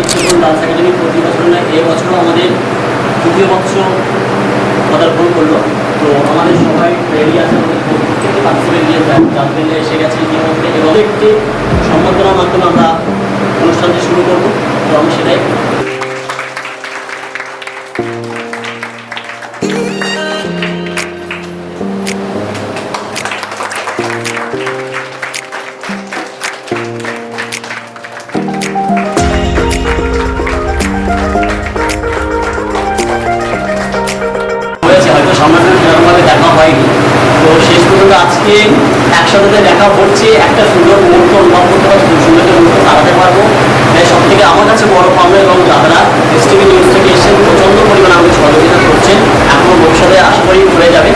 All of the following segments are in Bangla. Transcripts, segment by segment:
নিত্যপূর্ণ ডান্স একাডেমি প্রতি বছর নয় এবছরও আমাদের তৃতীয় বছর পদার্পণ করলো। তো আমাদের সবাই রেডি আছে, আমাদের প্রত্যেকটি পার্টিসিপেন্ট নিয়ে জানতে এসে গেছে ইতিমধ্যে, এবং একটি সম্বর্ধনার মাধ্যমে আমরা অনুষ্ঠানটি শুরু করবো। তো আমি সেটাই হয়তো সামনাসামনি সেরকমভাবে দেখা হয়নি। তো শেষ পর্যন্ত আজকে একসাথে দেখা হচ্ছে, একটা সুন্দর মুহূর্ত অনুভব করতে পারবো, সুন্দর মুহূর্ত কাটাতে পারবো। সব থেকে আমার কাছে বড় পাওনা, এবং যারা এসটিভি নিউজ থেকে এসেছেন প্রচণ্ড পরিমাণে আমাকে সহযোগিতা করছেন, এখনও ভবিষ্যতে আশা করি ঘুরে যাবে।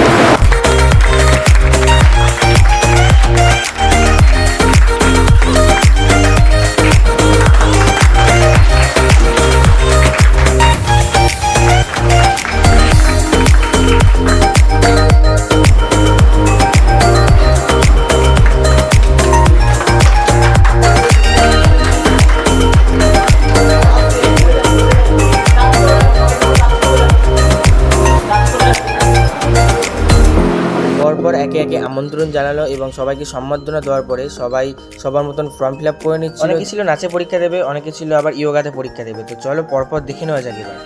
পরপর একে একে আমন্ত্রণ জানালো এবং সবাইকে সম্বর্ধনা দেওয়ার পরে সবাই সবার মতন ফর্ম ফিল আপ করে নিচ্ছিল। অনেকে ছিল নাচে পরীক্ষা দেবে, অনেকে ছিল আবার ইয়োগাতে পরীক্ষা দেবে। তো চলো পরপর দেখে নেওয়া যাক এবার।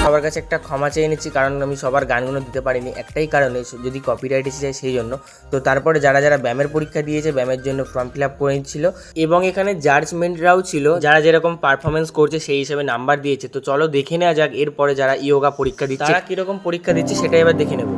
সবার কাছে একটা ক্ষমা চেয়ে নিচ্ছি, কারণ আমি সবার গানগুলো দিতে পারিনি, একটাই কারণে যদি কপিরাইট এসে যায় সেই জন্য। তো তারপরে যারা যারা ব্যায়ামের পরীক্ষা দিয়েছে ব্যায়ামের জন্য ফর্ম ফিল আপ করে নিচ্ছিল, এবং এখানে জাজমেন্টরাও ছিল, যারা যেরকম পারফরমেন্স করছে সেই হিসেবে নাম্বার দিয়েছে। তো চলো দেখে নেওয়া যাক এরপরে যারা ইয়োগা পরীক্ষা দিচ্ছে তারা কিরকম পরীক্ষা দিচ্ছে সেটাই এবার দেখে নেবো।